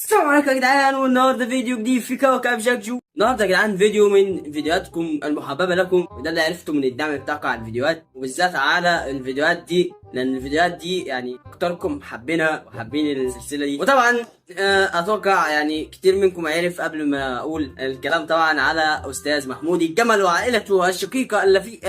السلام عليكم يا جدعان، والنهارده فيديو جديد في كوكب جاكجو. النهارده يا جدعان فيديو من فيديوهاتكم المحببه لكم، وده اللي عرفته من الدعم بتاعكم على الفيديوهات، وبالذات على الفيديوهات دي، لان الفيديوهات دي يعني اكتركم حابينها وحابين السلسله دي. وطبعا اتوقع يعني كتير منكم عرف قبل ما اقول الكلام طبعا على استاذ محمود الجمل وعائلته الشقيقه اللي في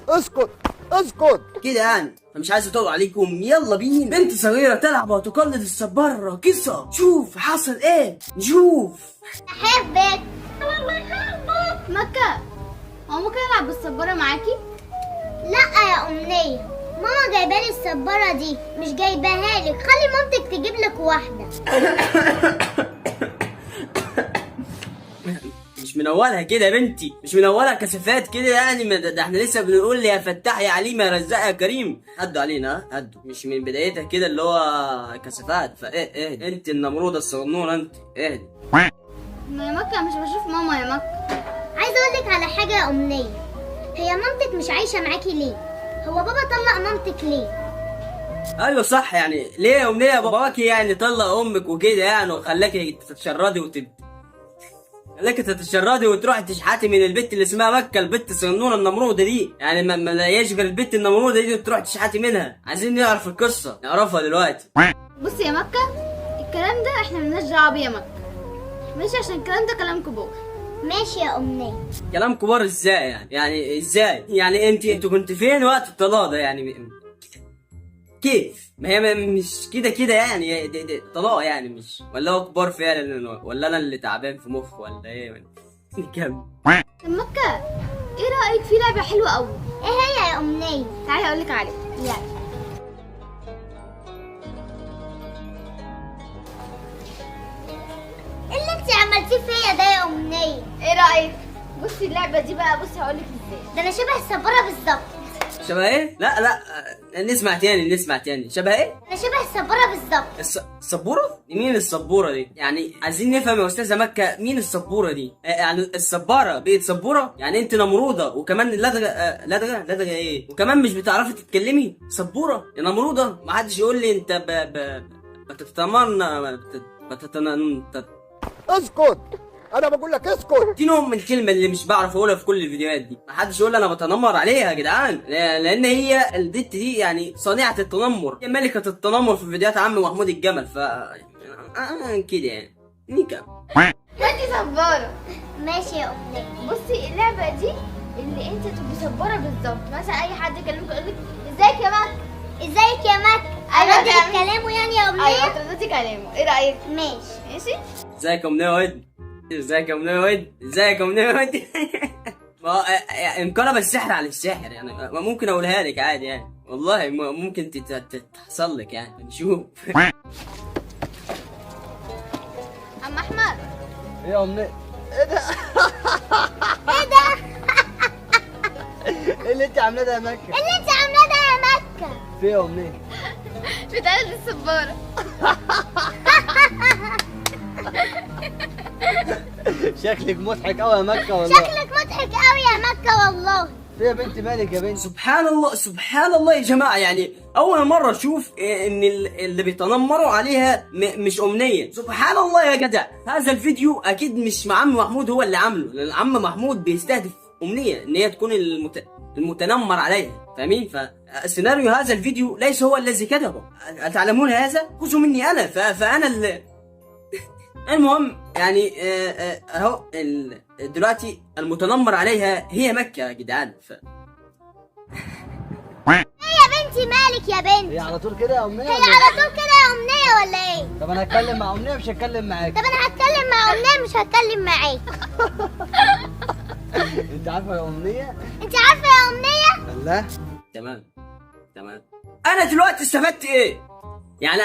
اسكت اسكت كده يعني. فمش عايز اطول عليكم، يلا بينا. بنت صغيرة تلعب وتقلد الصبارة الراقصة. شوف حصل ايه، نشوف. احبك والله احبك. مكة، هو ممكن العب بالصبارة معاكي؟ لا يا امنية، ماما جايبالي الصبارة دي، مش جايباها لك. خلي مامتك تجيب لك واحدة. مش من اولها كده يا بنتي، مش من اولها كثافات كده يعني. ده احنا لسه بنقول يا فتاح يا عليم يا رزاق يا كريم. هدوا علينا، هدوا، مش من بدايتها كده اللي هو كثافات. فايه انت النمرودة الصغنونة انت، اهدي. ما يا مكة مش بشوف ماما يا مكة. عايزة اقول لك على حاجة يا امنية، هي مامتك مش عايشة معاكي ليه؟ هو بابا طلق مامتك ليه؟ ايوه صح، يعني ليه يا امنية باباكي يعني طلق امك وكده يعني، وخلاكي تتشردي خلاكي تتشردي وتروحي تشحتي من البت اللي اسمها مكة، البت الصغنونة النمرودة دي يعني. ما لاقياش غير البت النمرودة دي تروح تشحتي منها. عايزين نعرف القصة، نعرفها دلوقتي. بصي يا مكة، الكلام ده احنا ملناش دعوة بيه يا مكة، ماشي؟ عشان الكلام ده كلام كبار. ماشي يا امنية. كلام كبار ازاي يعني ازاي يعني؟ انت كنت فين وقت الطلاق ده يعني؟ كيف؟ ما هي مش كده يعني، دي طلاق يعني، مش ولا هو كبار فعلا، ولا انا اللي تعبان في مخ ولا ايه؟ كم. طب مكة، ايه رأيك في لعبة حلوة قوي؟ ايه هي يا امنية؟ تعالي اقولك عليها. يلا. اللي انت عملتيه فيا ده يا امنية، ايه رأيك؟ بصي اللعبة دي بقى، بصي هقولك ازاي. ده انا شبه الصبارة بالظبط. شبه ايه؟ لا نسمع تاني. شبه ايه؟ انا شبه الصبارة بالظبط. السبورة؟ مين السبورة دي؟ يعني عايزين نفهم يا استاذة مكة، مين السبورة دي؟ يعني السبارة بقت سبورة؟ يعني انت نمرودة وكمان لدغة ايه؟ وكمان مش بتعرفي تتكلمي؟ سبورة يا نمرودة؟ ما حدش يقول لي انت اسكت، انا بقول لك اسكت. دي نوع من الكلمة اللي مش بعرف اقولها في كل الفيديوهات دي. ما حدش يقول انا بتنمر عليها يا جدعان، لان هي البت دي يعني صانعة التنمر، هي ملكة التنمر في فيديوهات عم محمود الجمل. ف كده يعني نيكا. انتي صبارة. ماشي يا امنية. بصي اللعبة دي اللي انت تبقي صبارة بالظبط، مثلا اي حد يكلمك يقولك ازيك يا مك، ازيك يا مك، اردي كلامه يعني يا امنية. ايوه تردي كلامه، ايه رأيك؟ ماشي. ازيك يا منى ود؟ ازيك يا منى ود؟ ما انقلب السحر على الساحر يعني. ممكن اقولها لك عادي يعني، والله ممكن تحصل لك يعني، نشوف. عم احمد. ايه يا امنية؟ ايه ده؟ ايه ده؟ ايه اللي انت عاملاه ده يا مكة؟ اللي انت عاملاه ده يا مكة. في يا امنية؟ بتقلد الصبارة. شكلك مضحك قوي يا مكة والله. شكلك مضحك قوي يا مكة والله. في يا بنتي مالك يا بنتي؟ سبحان الله يا جماعة، يعني أول مرة أشوف إن اللي بيتنمروا عليها مش أمنية. سبحان الله يا جدع، هذا الفيديو أكيد مش مع عم محمود هو اللي عامله، لأن عم محمود بيستهدف أمنية إن هي تكون المتنمر عليها، فاهمين؟ فسيناريو هذا الفيديو ليس هو الذي كتبه، أتعلمون هذا؟ خذوا مني أنا، فأنا اللي المهم يعني اهو دلوقتي المتنمر عليها هي مكة يا جدعان. ايه يا بنتي مالك يا بنت؟ هي على طول كده يا امنية؟ هي على طول كده يا امنية ولا ايه؟ طب انا هتكلم مع امنية مش هتكلم معاك. طب انا هتكلم مع امنية مش هتكلم معاك. انت عارفة يا امنية؟ انت عارفة يا امنية؟ الله. تمام. انا دلوقتي استفدت ايه يعني؟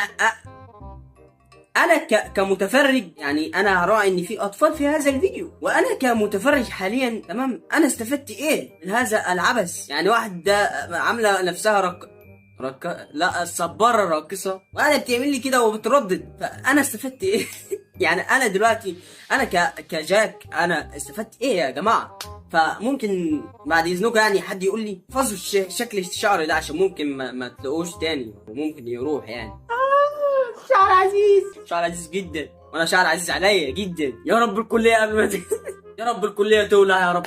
انا كمتفرج يعني، انا هراعي ان في اطفال في هذا الفيديو، وانا كمتفرج حاليا تمام، انا استفدت ايه من هذا العبث يعني؟ واحده عامله نفسها لا الصبارة راقصة، وانا بتعمل لي كده وبتردد، فانا استفدت ايه؟ يعني انا دلوقتي انا كجاك انا استفدت ايه يا جماعه؟ فممكن بعد اذنكم يعني حد يقول لي فظوا شكل الشعر ده، عشان ممكن ما تلاقوش تاني وممكن يروح يعني. شعر عزيز، شعر عزيز جدا، وانا شعر عزيز عليا جدا. يا رب الكليه قبل ما يا رب الكليه تولع يا رب.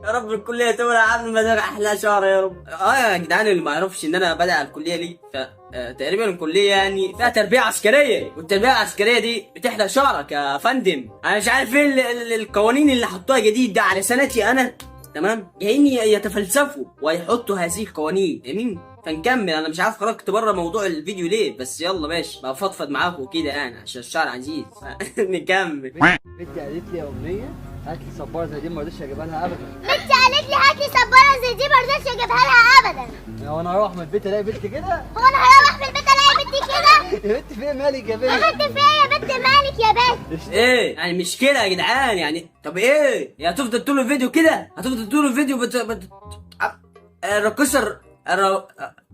يا رب الكليه تولع قبل ما ده احلى شهر يا رب. يا جدعان اللي ما يعرفش ان انا بدأ الكليه ليه، تقريبا الكليه يعني فيها تربيه عسكريه، والتربيه العسكريه دي بتحلق شعرك يا فندم. انا مش عارف ايه القوانين اللي حطوها جديد ده على سنتي انا، تمام؟ جايين يتفلسفوا ويحطوا هذه القوانين، امين؟ فنكمل. انا مش عارف خرجت بره موضوع الفيديو ليه، بس يلا ماشي بفضفض معاكم كده يعني عشان الشعر عزيز. نكمل. بنتي قالت لي يا امنيه هات لي صباره زي دي، ما رضيتش اجيبها لها ابدا. بنتي قالت لي هات لي صباره زي دي، ما رضيتش اجيبها لها ابدا. هو انا هروح من البيت الاقي بنتي كده؟ هو انا هروح من البيت الاقي بنتي كده؟ يا بنت فين مالك يا بنت؟ يا بنت فين يا بنت مالك يا بنت؟ ايه يعني مش كده يا جدعان يعني؟ طب ايه يا هتفضل طول الفيديو كده؟ هتفضل طول الفيديو الراقصه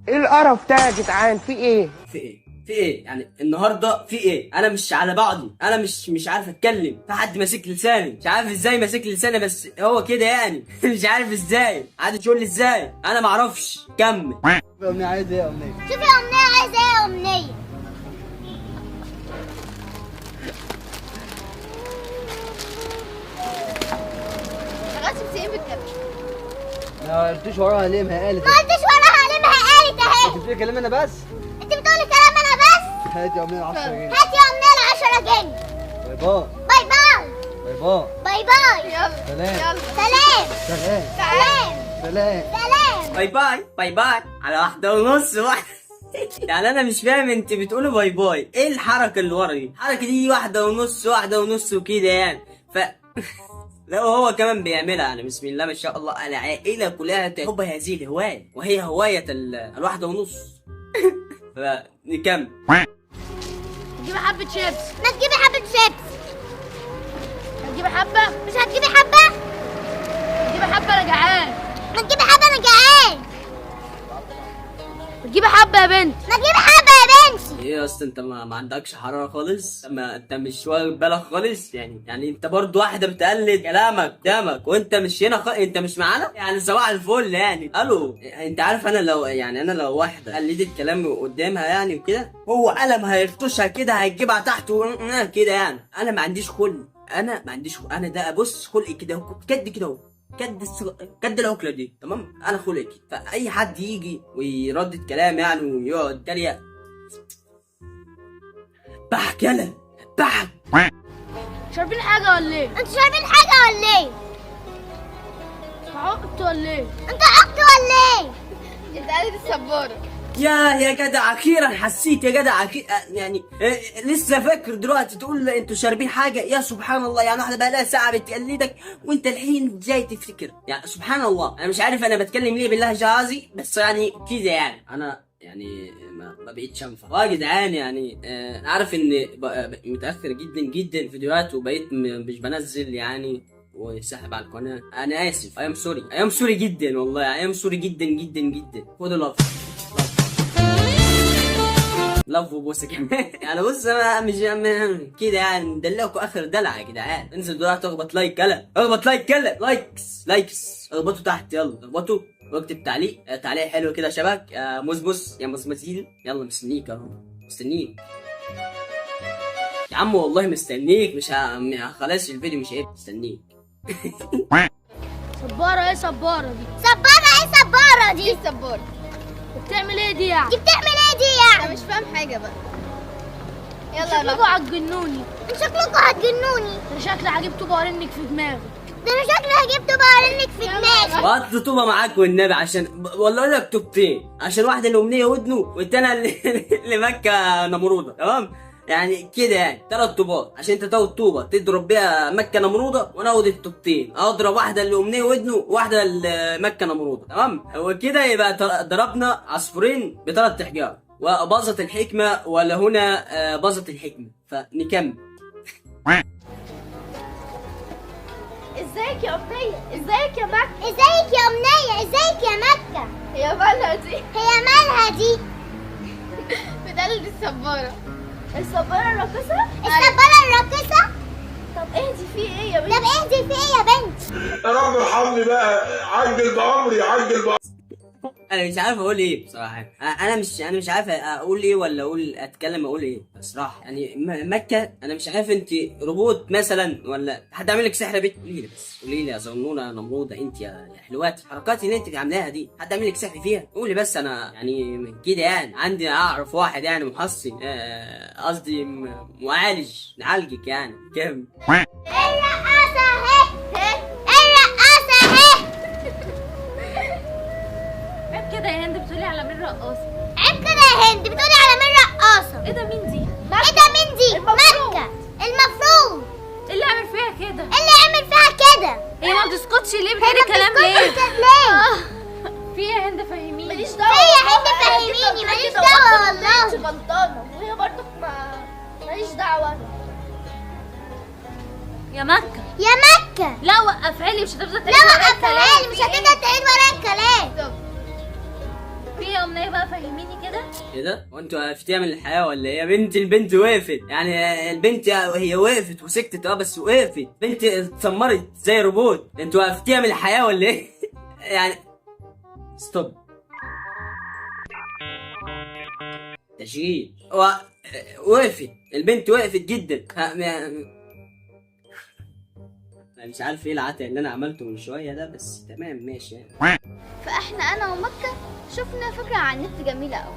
ايه القرف ده يا جدعان؟ في ايه؟ في ايه؟ في ايه يعني النهارده؟ في ايه؟ انا مش على بعضي، انا مش عارف اتكلم، في حد ماسك لساني، مش عارف ازاي ماسك لساني، بس هو كده يعني. مش عارف ازاي، قاعد تقول لي ازاي، انا ما اعرفش. كمل. يا امنيه عايزه ايه يا امنيه؟ شوفي يا امنيه عايزه ايه يا امنيه؟ خلاص بتسيبي بالكلام. ما قلتيش وراها ليه؟ ما هي قالت. ما قلتش وراها ليه؟ ما هي قالت اهي. انت بتقولي كلام انا بس؟ انت بتقولي كلام انا بس؟ هات يا امنيه 10 جنيه. هات يا امنيه 10 جنيه. باي باي. باي باي. باي باي. باي باي. يلا سلام. سلام. سلام. سلام. سلام. سلام. باي باي. باي باي على 1:30 واحد. يعني انا مش فاهم انت بتقولوا باي باي، ايه الحركه اللي ورا دي؟ الحركه دي 1:30 1:30 وكده يعني. لا هو كمان بيعملها يعني. بسم الله ما شاء الله، العائله كلها تحب هذه الهوايه، وهي هوايه 1:30. فنكمل. تجيبي حبة شيبس. ما تجيبي حبة شيبس. هتجيبي حبة؟ مش هتجيبي حبة؟ تجيبي حبة أنا جعان. ما تجيبي حبة أنا جعان. تجيبي حبة يا بنت. ما تجيبي حبة يا بنتي. ايه يا اسطى انت ما عندكش حراره خالص؟ ما انت مش واخد بالك خالص يعني انت برضو واحده بتقلد كلامك قدامك وانت مش هنا انت مش معانا يعني. صباح الفل يعني. الو انت عارف انا لو يعني انا لو واحده قلدت كلامي قدامها يعني وكده، هو قلم هيرتشها كده هيجيبها تحت كده يعني. انا ما عنديش خلق، انا ما عنديش خلق. انا ده بص خلقي كده كد كده اهو، كد العقله دي، تمام؟ انا خلقي كده. فاي حد يجي ويردد كلام يعني ويقعد يتريق، بحك يلا بحك. شاربين حاجة ولا ايه؟ انتوا شاربين حاجة ولا ايه؟ عقت ولا ايه؟ انت عقد ولا ايه؟ انت قالت السبارة. يا جدع اخيرا حسيت يا جدع يعني لسه فاكر دلوقتي تقول انتوا شاربين حاجه؟ يا سبحان الله، يعني واحده بقى لها ساعه بتقلدك وانت الحين جاي تفتكر. يعني سبحان الله. انا مش عارف انا بتكلم ليه بالله جهازي، بس يعني كده يعني انا يعني ما بقيتش انفع. يا جدعان يعني انا عارف ان متاخر جدا جدا فيديوهات وبقيت مش بنزل يعني وسحب على القناه. انا اسف، ايام سوري، ايام سوري جدا والله، ايام سوري جدا جدا جدا. خد اللف لف وبوسه كمان. يعني بص انا مش كده يعني مدلعكوا اخر دلع يا جدعان. انزل دلوقتي اخبط لايك يلا، اخبط لايك يلا، لايكس اخبطوا تحت يلا، اخبطوا واكتب تعليق تعليق حلو كده شبك يا مزمز يا مزمزين. يلا مستنيك اهو، مستنيك يا عم والله مستنيك. مش خلاص الفيديو مش مستنيك. سبارة ايه سبارة دي؟ سبارة ايه سبارة دي؟ ايه سبارة؟ بتعمل ايه دي يعني؟ دي بتعمل ايه دي يعني؟ انا مش فاهم حاجة بقى. يلا شكلكوا هتجنوني. انت شكلكوا هتجنوني. انا شكلي هجيب طوبة ارنك في دماغي. ده انا شكلي هجيب طوبة ارنك في دماغي. وقت طوبة معاك والنبي، عشان والله اقول لك طوبتين، عشان واحدة الأمنية ودنه والتانية اللي مكة نمرودة، تمام؟ يعني كده يعني 3 طوبات، عشان انت تاخد طوبة تضرب بيها مكة نمرودة وانا اخد الطوبتين اضرب واحدة الأمنية ودنه وواحدة مكة نمرودة، تمام؟ وكده يبقى ضربنا عصفورين ب3 احجار. وباظت الحكمة ولا هنا باظت الحكمة. فنكمل. ازيك يا أمنية؟ ازيك يا مكة؟ ازيك يا أمنية؟ ازيك يا مكة؟ هي مالها دي؟ هي مالها دي؟ بتقلد السبارة. السبارة الراقصة؟ السبارة الراقصة؟ طب اهدي في ايه يا بنت؟ طب اهدي في ايه يا بنت؟ يا رب ارحمني بقى، عجل بأمري عجل بأمري. انا مش عارف اقول ايه بصراحه. انا مش عارف اقول ايه ولا اتكلم اقول ايه بصراحه. يعني مكه انا مش عارف انت روبوت مثلا ولا حد عامل لك سحر يا بنت. قولي لي بس، قولي لي يا زنونه نمروده انت يا حلوات، الحركات اللي انت عاملاها دي حد عامل لك سحر فيها؟ قولي بس. انا يعني كده يعني عندي اعرف واحد يعني محصن، قصدي معالج نعالجك يعني كم. الرقاصة اهي، الرقاصة اهي. عيب كده يا هند بتقولي على مين رقاصه؟ عيب كده يا هند بتقولي على مين رقاصة؟ ايه ده مين دي؟ ايه ده مين دي؟ مكة المفروض. ايه اللي عامل فيها كده؟ اللي يعمل فيها كده هي ما بتسكتش ليه؟ بتقولي كلام ليه؟ ليه؟ في ايه يا هند فهميني؟ ماليش دعوة. يا هند فهميني، ماليش دعوة والله. انت غلطانه وهي برضك ماليش دعوه. يا مكة يا مكة لا وقفها لي، مش هتفضل تعيد لا ورايا وقفها لي، الكلام. مش هتقدر تعيد ورايا الكلام. في ايه يا امنيه بقى فهميني كده؟ ايه ده؟ وانتوا عرفتيها من الحياه ولا ايه يا بنت؟ البنت وقفت يعني، البنت هي وقفت وسكتت بس وقفت. بنت اتسمرت زي روبوت. انتوا عرفتيها من الحياه ولا ايه؟ يعني ستوب. تشغيل وقفت البنت، وقفت جدا. انا مش عارف ايه العته اللي انا عملته من شويه ده، بس تمام ماشي يعني. فاحنا انا ومكة شفنا فكرة على النت جميلة قوي،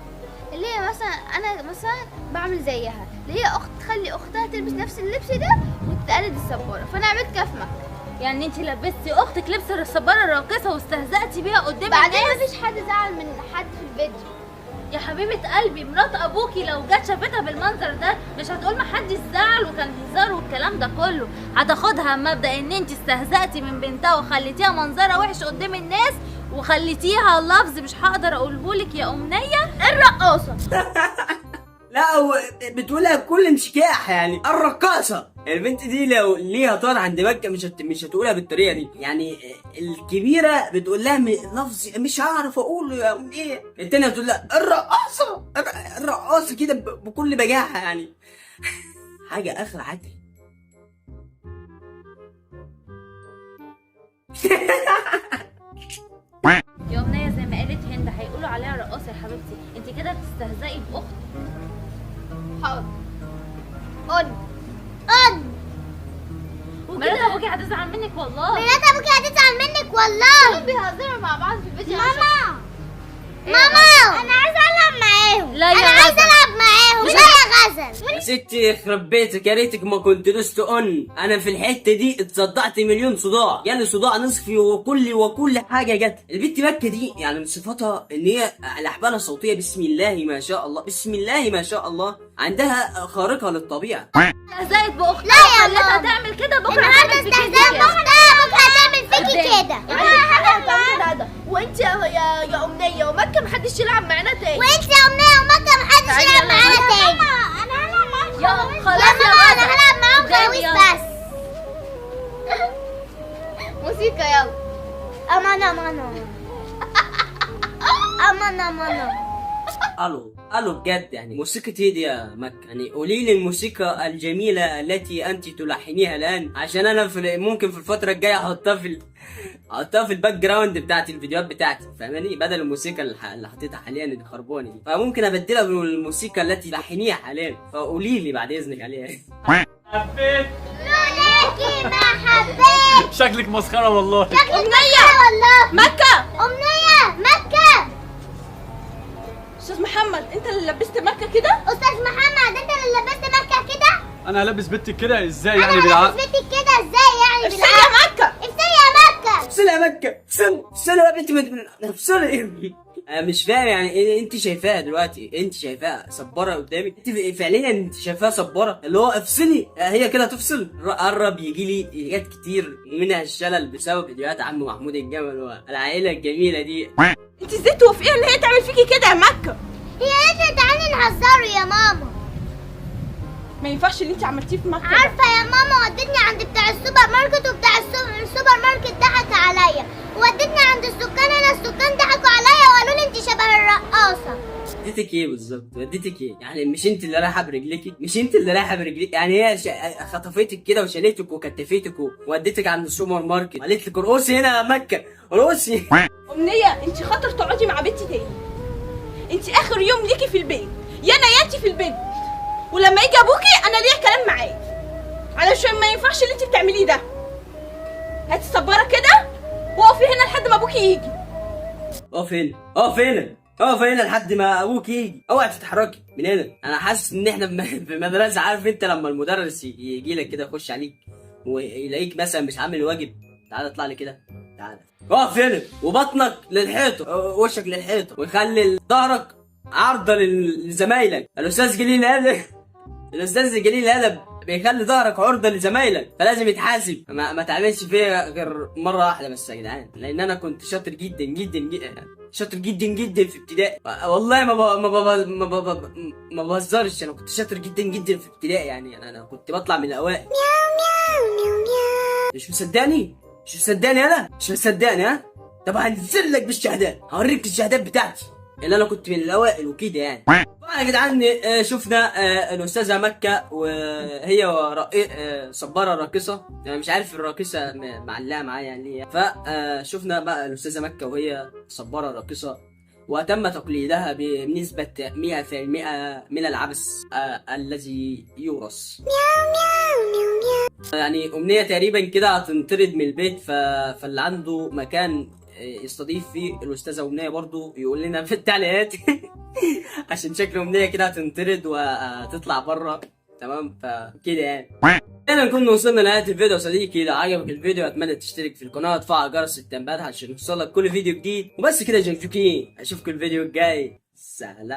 اللي هي مثلا انا مثلا بعمل زيها، اللي هي اخت تخلي اختها تلبس نفس اللبس ده وتقلد السبورة، فانا عملت كده في مكة. يعني انت لبستي اختك لبس الصباره الراقصه واستهزأتي بيها قدام بعدين الناس؟ مفيش حد زعل من حد في الفيديو. يا حبيبه قلبي، مرات ابوكي لو جت شافتها بالمنظر ده مش هتقول ما حدش زعل وكان هزار والكلام ده كله، هتاخدها مبدأ ان انت استهزأتي من بنتها وخليتيها منظرها وحش قدام الناس وخليتيها لفظ مش هقدر اقولهولك يا امنيه الرقاصه. لا بتقولها بكل انشكاح يعني الرقاصه. البنت دي لو ليها طار عند مكه مش هتقولها بالطريقه دي يعني. الكبيره بتقول لها لفظ مش هعرف اقوله يا ام ايه، التانيه بتقول لها الرقاصه الرقاصه كده بكل بجاحه يعني. حاجه اخر عدل. يا امنيه زي ما قالت هند هيقولوا عليها رقاصه يا حبيبتي، انت كده بتستهزئي باخت. حاضر. قد مرات ابوكي هتزعل منك والله. مرات ابوكي هتزعل منك والله. كانوا بيهزروا مع بعض في الفيديو. ماما انا عايزه العب معاهم. لا يا انا عايزه غزل. العب معاهم. لا يا غزل. يا ستي يخرب بيتك، يا ريتك ما كنت دوست اون. انا في الحته دي اتصدعت مليون صداع، يعني صداع نصفي وكل حاجه جت. البنت مكه دي يعني من صفاتها ان هي الاحبال الصوتيه بسم الله ما شاء الله، بسم الله ما شاء الله، عندها خارقه للطبيعه. استهزأت باختها لا يا خليتها ماما. تعمل كده، بكره النهارده هتعمل فيكي استهزاء كده. باختها، بكره هتعمل فيكي كده. وانت يا امنيه ومكه محدش يلعب معانا تاني. وانت يا امنيه ومكه محدش يلعب معانا تاني. انا هلعب معاكم. يلا خلاص يا ماما يا انا غزل. هلعب معاهم قدامي خلاويص يلا. بس. موسيقى يلا. امان امان امان امان. الو بجد يعني موسيقى ايه دي يا مكة؟ يعني قولي لي الموسيقى الجميله التي انت تلحنيها الان، عشان انا ممكن في الفتره الجايه احطها في الباك جراوند بتاعت الفيديوهات بتاعتي، فاهماني؟ بدل الموسيقى اللي حطيتها حاليا اللي خربانه دي، فممكن ابدلها بالموسيقى التي تلحنيها حاليا، فقولي لي بعد اذنك عليها. حبيت لولاكي ما حبيت. شكلك مسخره والله. أمنية والله. مكه أمنية مكة. استاذ محمد انت اللي لبست مكه كده. أستاذ محمد أنت اللي لبست مكة كده؟ انا هلبس بنتك كده ازاي يعني أنا بالعقل؟ لبست بنتك كده إزاي يعني افصلي يا مكه. افصلي يا مكة. افصلي يا مكة، افصلي يا بنت، افصلي. انا مش فاهم يعني انت شايفاها دلوقتي، انت شايفاها صباره قدامك، انت فعليا انت شايفاها صباره، اللي هو افصلي هي كده تفصل. قرب يجي لي حاجات كتير منها الشلل بسبب فيديوهات عم محمود الجمل والعائله الجميله دي. انت ازاي توافقيها ان هي تعمل فيكي كده يا مكه؟ هي قالت تعالي نهزروا يا ماما. ما ينفعش اللي انت عملتيه في مكه. عارفة يا ماما ودتني عند بتاع السوبر ماركت، وبتاع السوبر ماركت ضحك عليا، ودتني عند السكان، انا السكان ضحكوا عليا وقالوا لي انت شبه الرقاصة. وديتك ايه بالظبط؟ وديتك ايه؟ يعني مش انت اللي رايحه برجليكي؟ مش انت اللي رايحه برجليك؟ يعني هي خطفتك كده وشالتك وكتفتك ووديتك عند السوبر ماركت وقالت لك ارقصي هنا يا مكه ارقصي. امنيه انت خاطر تقعدي مع بنتي تاني. انت اخر يوم ليكي في البيت، يا انا ياتي في البيت، ولما يجي ابوكي انا ليا كلام معاه، علشان ما ينفعش اللي انت بتعمليه ده. هاتي الصباره كده وقفي هنا لحد ما ابوكي يجي. اقف هنا، اقف هنا، اقف هنا لحد ما ابوك يجي. اوعي تتحركي من هنا. انا حاسس ان احنا في مدرسه. عارف انت لما المدرس يجي لك كده يخش عليك ويلاقيك مثلا مش عامل الواجب؟ تعالى اطلع لي كده، تعالى اقف هنا وبطنك للحيطه، وشك للحيطه، ويخلي ظهرك عرضه لزمايلك. الاستاذ جليل قال الاستاذ جليل الادب بيخلي ظهرك عرضه لزمايلك، فلازم يتحاسب. ما تعملش فيها غير مره واحده بس يا جدعان، لان انا كنت شاطر جدا جدا جدا، شاطر جدا جدا في ابتدائي. والله ما بهزرش، انا كنت شاطر جدا جدا في ابتدائي. يعني انا كنت بطلع من الاوائل. مش مصدقني؟ مش مصدقني؟ انا مش مصدقني؟ ها؟ طب هنزل لك بالشهادات، هوريك الشهادات بتاعتي اللي انا كنت من الاوائل وكده يعني. طبعا يا جدعان شفنا الاستاذه مكه وهي صباره راقصه. انا مش عارف الراقصه معلقه معايا يعني ليه. فشفنا بقى الاستاذه مكه وهي صباره راقصه، وتم تقليدها بنسبه 100% من العبث الذي يورث. يعني امنيه تقريبا كده هتنطرد من البيت، فاللي عنده مكان يستضيف فيه الاستاذه امنيه برضو يقول لنا في التعليقات عشان شكل امنيه كده هتنطرد وهتطلع بره. تمام فكده يعني. احنا نكون وصلنا لنهايه الفيديو. صديقي لو عجبك الفيديو اتمنى تشترك في القناه وتفعل جرس التنبيهات عشان يوصلك كل فيديو جديد. وبس كده يا جنجوكين، اشوفكم الفيديو الجاي. سلام.